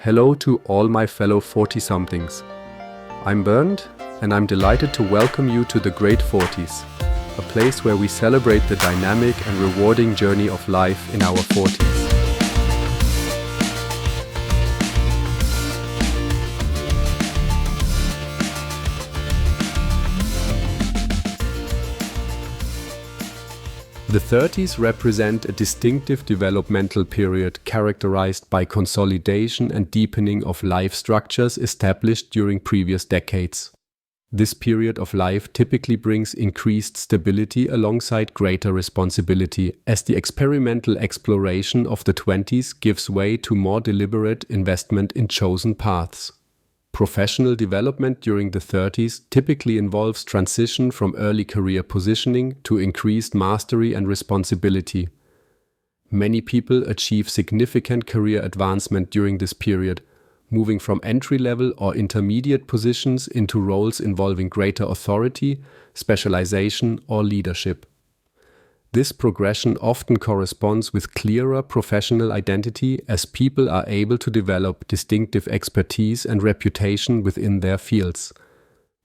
Hello to all my fellow 40-somethings. I'm Bernd, and I'm delighted to welcome you to the Great 40s, a place where we celebrate the dynamic and rewarding journey of life in our 40s. The 30s represent a distinctive developmental period characterized by consolidation and deepening of life structures established during previous decades. This period of life typically brings increased stability alongside greater responsibility, as the experimental exploration of the 20s gives way to more deliberate investment in chosen paths. Professional development during the 30s typically involves transition from early career positioning to increased mastery and responsibility. Many people achieve significant career advancement during this period, moving from entry-level or intermediate positions into roles involving greater authority, specialization, or leadership. This progression often corresponds with clearer professional identity, as people are able to develop distinctive expertise and reputation within their fields.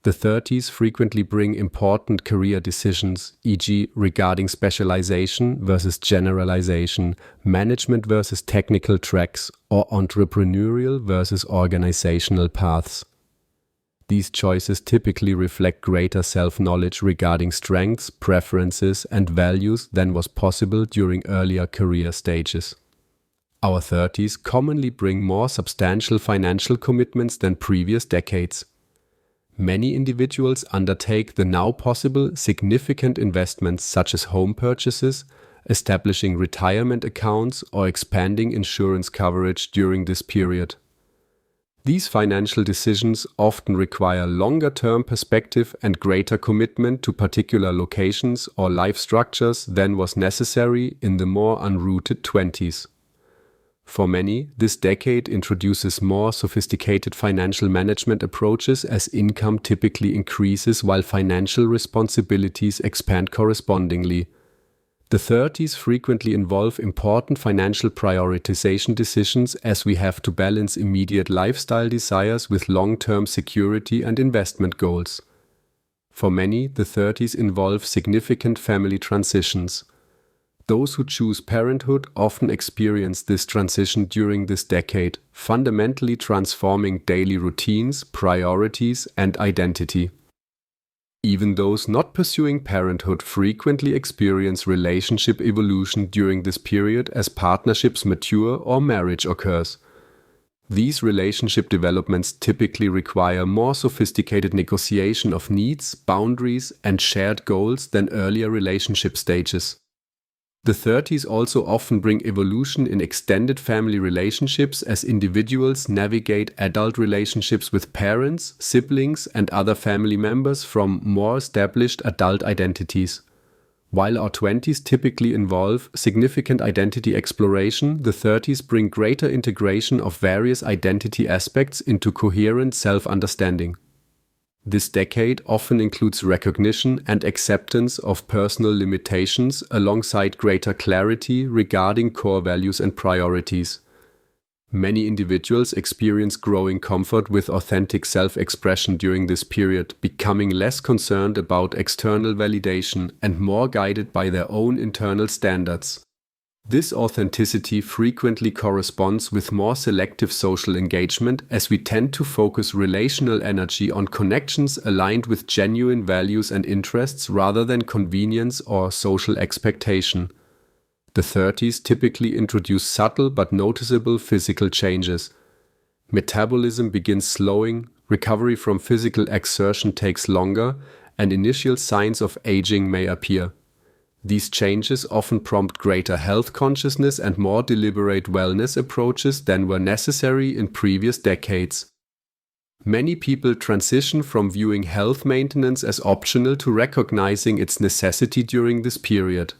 The 30s frequently bring important career decisions, e.g., regarding specialization versus generalization, management versus technical tracks, or entrepreneurial versus organizational paths. These choices typically reflect greater self-knowledge regarding strengths, preferences, and values than was possible during earlier career stages. Our 30s commonly bring more substantial financial commitments than previous decades. Many individuals undertake the now possible significant investments such as home purchases, establishing retirement accounts, or expanding insurance coverage during this period. These financial decisions often require longer-term perspective and greater commitment to particular locations or life structures than was necessary in the more unrooted 20s. For many, this decade introduces more sophisticated financial management approaches, as income typically increases while financial responsibilities expand correspondingly. The 30s frequently involve important financial prioritization decisions, as we have to balance immediate lifestyle desires with long-term security and investment goals. For many, the 30s involve significant family transitions. Those who choose parenthood often experience this transition during this decade, fundamentally transforming daily routines, priorities, and identity. Even those not pursuing parenthood frequently experience relationship evolution during this period as partnerships mature or marriage occurs. These relationship developments typically require more sophisticated negotiation of needs, boundaries, and shared goals than earlier relationship stages. The 30s also often bring evolution in extended family relationships, as individuals navigate adult relationships with parents, siblings, and other family members from more established adult identities. While our 20s typically involve significant identity exploration, the 30s bring greater integration of various identity aspects into coherent self-understanding. This decade often includes recognition and acceptance of personal limitations alongside greater clarity regarding core values and priorities. Many individuals experience growing comfort with authentic self-expression during this period, becoming less concerned about external validation and more guided by their own internal standards. This authenticity frequently corresponds with more selective social engagement, as we tend to focus relational energy on connections aligned with genuine values and interests rather than convenience or social expectation. The 30s typically introduce subtle but noticeable physical changes. Metabolism begins slowing, recovery from physical exertion takes longer, and initial signs of aging may appear. These changes often prompt greater health consciousness and more deliberate wellness approaches than were necessary in previous decades. Many people transition from viewing health maintenance as optional to recognizing its necessity during this period.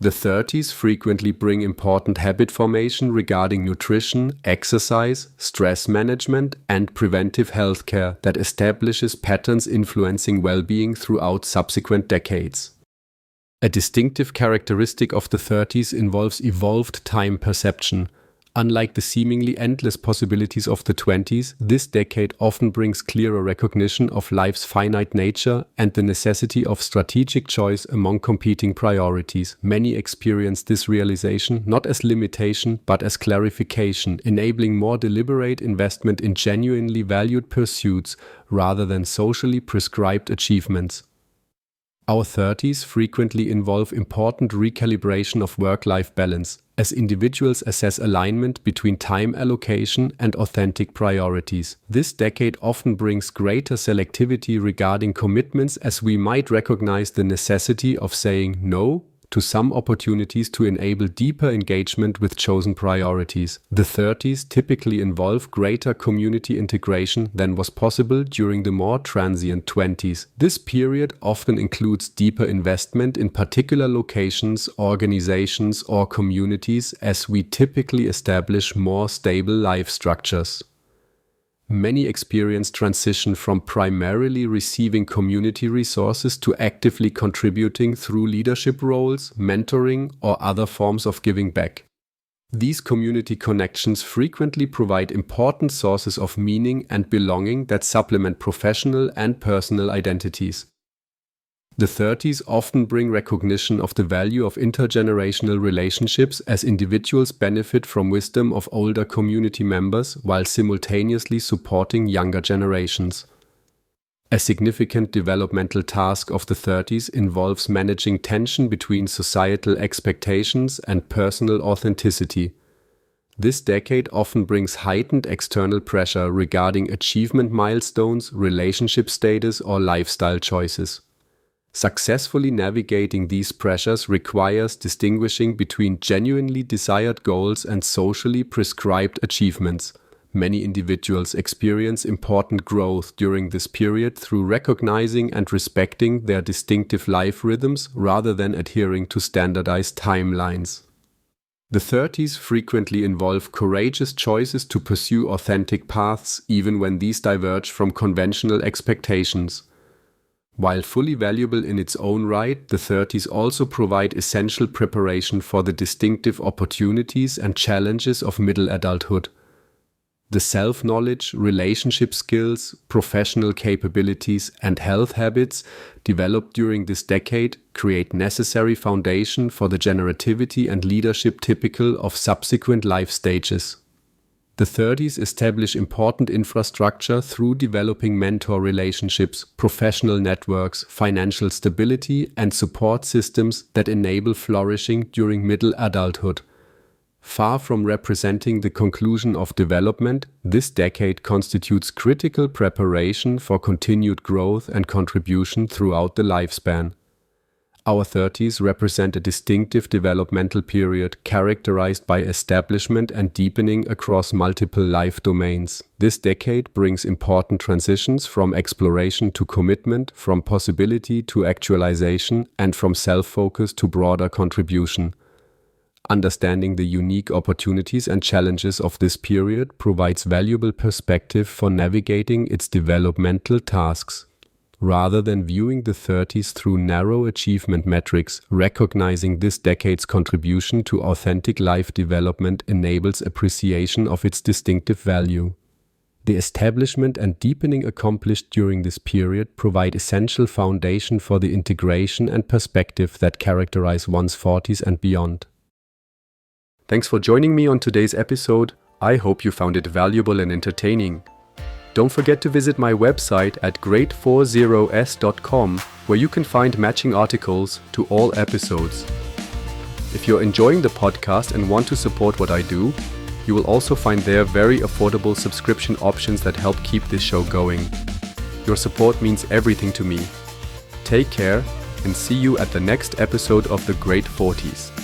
The 30s frequently bring important habit formation regarding nutrition, exercise, stress management, and preventive healthcare that establishes patterns influencing well-being throughout subsequent decades. A distinctive characteristic of the 30s involves evolved time perception. Unlike the seemingly endless possibilities of the 20s, this decade often brings clearer recognition of life's finite nature and the necessity of strategic choice among competing priorities. Many experience this realization not as limitation but as clarification, enabling more deliberate investment in genuinely valued pursuits rather than socially prescribed achievements. Our 30s frequently involve important recalibration of work-life balance, as individuals assess alignment between time allocation and authentic priorities. This decade often brings greater selectivity regarding commitments, as we might recognize the necessity of saying no to some opportunities to enable deeper engagement with chosen priorities. The 30s typically involve greater community integration than was possible during the more transient 20s. This period often includes deeper investment in particular locations, organizations, or communities, as we typically establish more stable life structures. Many experience transition from primarily receiving community resources to actively contributing through leadership roles, mentoring, or other forms of giving back. These community connections frequently provide important sources of meaning and belonging that supplement professional and personal identities. The 30s often bring recognition of the value of intergenerational relationships, as individuals benefit from wisdom of older community members while simultaneously supporting younger generations. A significant developmental task of the 30s involves managing tension between societal expectations and personal authenticity. This decade often brings heightened external pressure regarding achievement milestones, relationship status, or lifestyle choices. Successfully navigating these pressures requires distinguishing between genuinely desired goals and socially prescribed achievements. Many individuals experience important growth during this period through recognizing and respecting their distinctive life rhythms rather than adhering to standardized timelines. The 30s frequently involve courageous choices to pursue authentic paths, even when these diverge from conventional expectations. While fully valuable in its own right, the 30s also provide essential preparation for the distinctive opportunities and challenges of middle adulthood. The self-knowledge, relationship skills, professional capabilities, and health habits developed during this decade create necessary foundation for the generativity and leadership typical of subsequent life stages. The 30s establish important infrastructure through developing mentor relationships, professional networks, financial stability, and support systems that enable flourishing during middle adulthood. Far from representing the conclusion of development, this decade constitutes critical preparation for continued growth and contribution throughout the lifespan. Our 30s represent a distinctive developmental period characterized by establishment and deepening across multiple life domains. This decade brings important transitions from exploration to commitment, from possibility to actualization, and from self-focus to broader contribution. Understanding the unique opportunities and challenges of this period provides valuable perspective for navigating its developmental tasks. Rather than viewing the 30s through narrow achievement metrics, recognizing this decade's contribution to authentic life development enables appreciation of its distinctive value. The establishment and deepening accomplished during this period provide essential foundation for the integration and perspective that characterize one's 40s and beyond. Thanks for joining me on today's episode. I hope you found it valuable and entertaining. Don't forget to visit my website at great40s.com, where you can find matching articles to all episodes. If you're enjoying the podcast and want to support what I do, you will also find there very affordable subscription options that help keep this show going. Your support means everything to me. Take care and see you at the next episode of the Great 40s.